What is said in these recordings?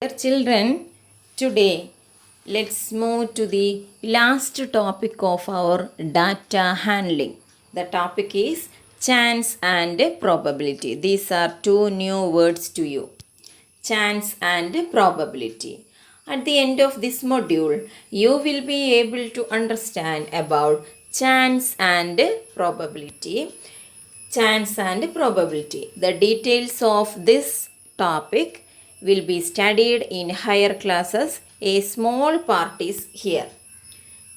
Dear children, today let's move to the last topic of our data handling. The topic is chance and probability. These are two new words to you. Chance and probability. At the end of this module, you will be able to understand about chance and probability. Chance and probability. The details of this topic will be studied in higher classes. A small part is here.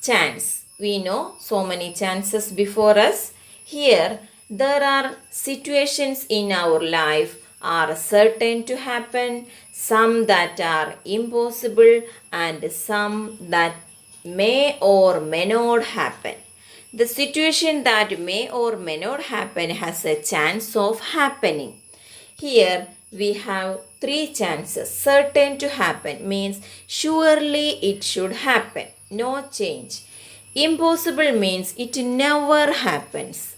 Chance. We know so many chances before us. Here, there are situations in our life are certain to happen, some that are impossible, and some that may or may not happen. The situation that may or may not happen has a chance of happening. Here we have three chances. Certain to happen means surely it should happen. No change. Impossible means it never happens.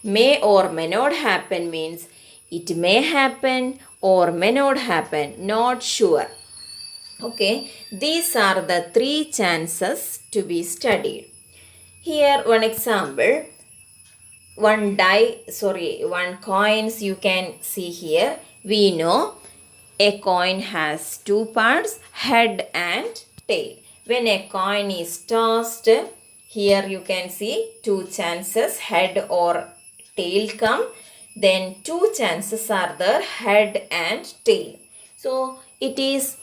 May or may not happen means it may happen or may not happen. Not sure. Okay, these are the three chances to be studied. Here one example, one coins you can see here. We know a coin has two parts, head and tail. When a coin is tossed, here you can see two chances, head or tail come. Then two chances are there, head and tail. So it is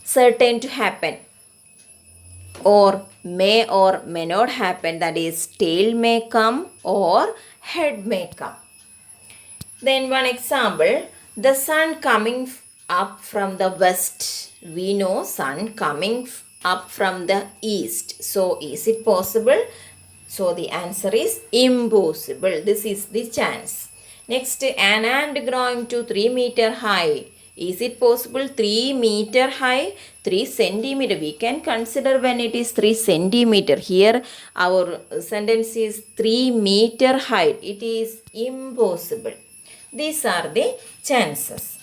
certain to happen or may not happen, that is tail may come or head may come. Then one example, the sun coming up from the west. We know sun coming up from the east. So is it possible? So the answer is impossible. This is the chance. Next, an ant growing to 3 meter high. Is it possible 3 meter high? 3 centimeter. We can consider when it is 3 centimeter. Here our sentence is 3 meter height. It is impossible. These are the chances.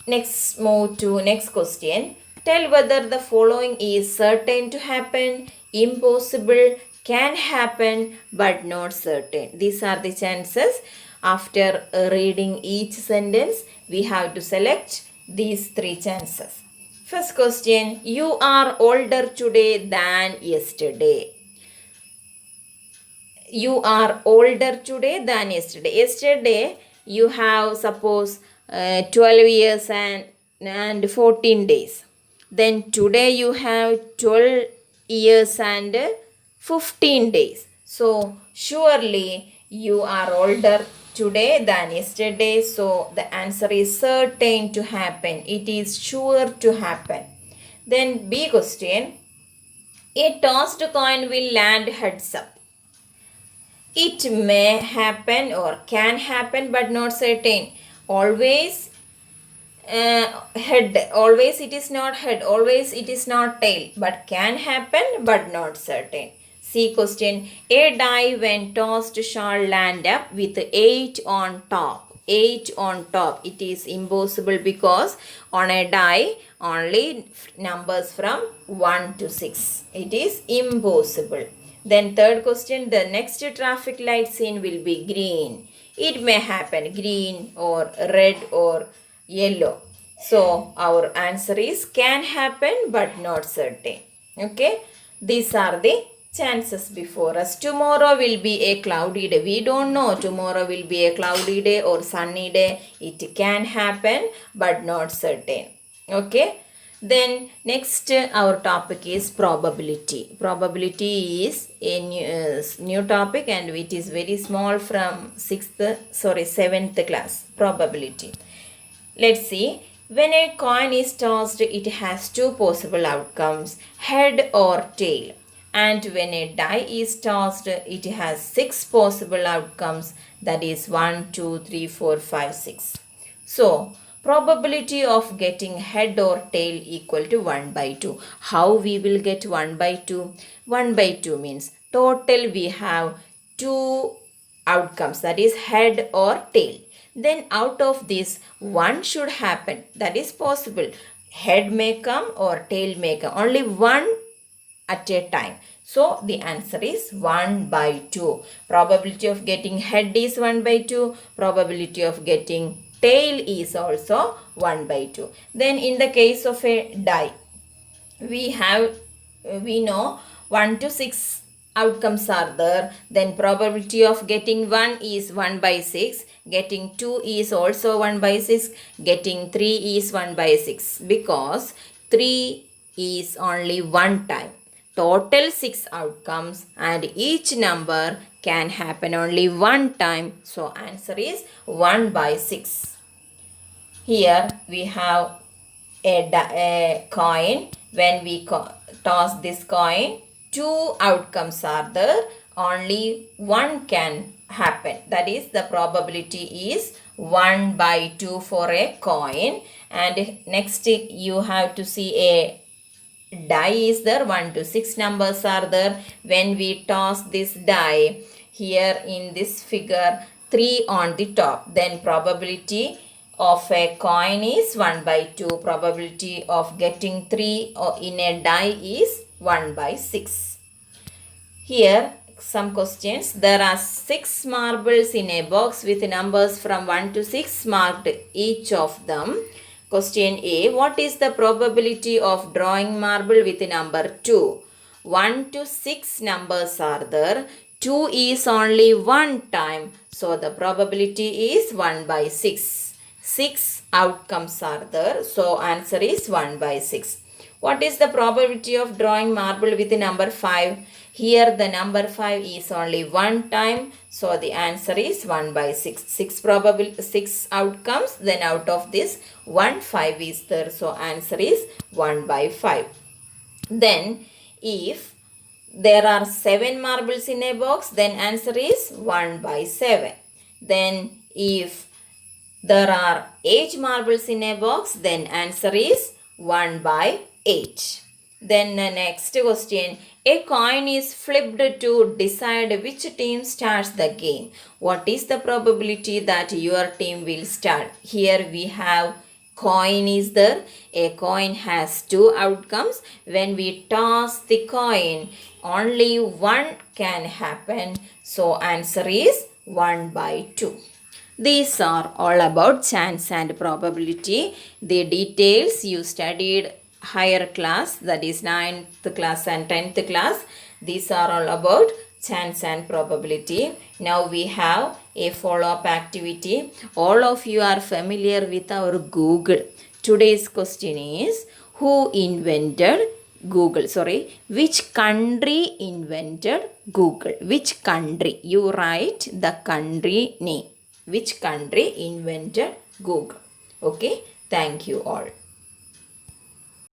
Next, move to next question. Tell whether the following is certain to happen, impossible, can happen, but not certain. These are the chances. After reading each sentence, we have to select these three chances. First question, you are older today than yesterday. You are older today than yesterday. Yesterday, you have suppose 12 years and 14 days. Then today you have 12 years and 15 days. So surely you are older today than yesterday. So the answer is certain to happen. It is sure to happen. Then B question. A tossed coin will land heads up. It may happen or can happen but not certain. Always head, always it is not head, always it is not tail, but can happen but not certain. C question, a die when tossed shall land up with 8 on top. 8 on top. It is impossible because on a die only numbers from 1 to 6. It is impossible. Then third question, the next traffic light sign will be green. It may happen green or red or yellow. So our answer is can happen but not certain. Okay. These are the chances before us. Tomorrow will be a cloudy day. We don't know tomorrow will be a cloudy day or sunny day. It can happen but not certain. Okay. Then next our topic is probability. Probability is a new topic and it is very small from 7th class. Probability. Let's see. When a coin is tossed, it has two possible outcomes, head or tail. And when a die is tossed, it has 6 possible outcomes, that is 1, 2, 3, 4, 5, 6. So, probability of getting head or tail equal to 1 by 2. How we will get 1 by 2? 1 by 2 means total we have 2 outcomes, that is head or tail. Then out of this, one should happen, that is possible. head may come or tail may come. Only one at a time. So the answer is 1 by 2. Probability of getting head is 1 by 2. Probability of getting tail is also 1 by 2. Then in the case of a die, we know 1 to 6 outcomes are there. Then probability of getting 1 is 1 by 6. Getting 2 is also 1 by 6. Getting 3 is 1 by 6. Because 3 is only one time. Total 6 outcomes and each number can happen only one time. So answer is 1 by 6. Here we have a coin. When we toss this coin, 2 outcomes are there. Only one can happen. That is, the probability is 1 by 2 for a coin. And next you have to see a die is there. 1 to 6 numbers are there. When we toss this die, here in this figure 3 on the top, then probability of a coin is 1 by 2. Probability of getting 3 in a die is 1 by 6. Here some questions. There are 6 marbles in a box with numbers from 1 to 6 marked each of them. Question A. What is the probability of drawing marble with number 2? 1 to 6 numbers are there. 2 is only one time. So the probability is 1 by 6. 6 outcomes are there. So answer is 1 by 6. What is the probability of drawing marble with the number 5? Here the number 5 is only one time. So the answer is 1 by 6. 6 outcomes. Then out of this 5 is there. So answer is 1 by 5. Then if there are 7 marbles in a box, then answer is 1 by 7. Then if there are 8 marbles in a box, then answer is 1 by 8. Then the next question. A coin is flipped to decide which team starts the game. What is the probability that your team will start? Here we have coin is there. A coin has 2 outcomes. When we toss the coin, only one can happen. So answer is 1 by 2. These are all about chance and probability. The details you studied higher class, that is 9th class and 10th class. These are all about chance and probability. Now we have a follow-up activity. All of you are familiar with our Google. Today's question is, who invented Google? Which country invented Google? Which country? You write the country name. Which country invented Google? Okay, thank you all.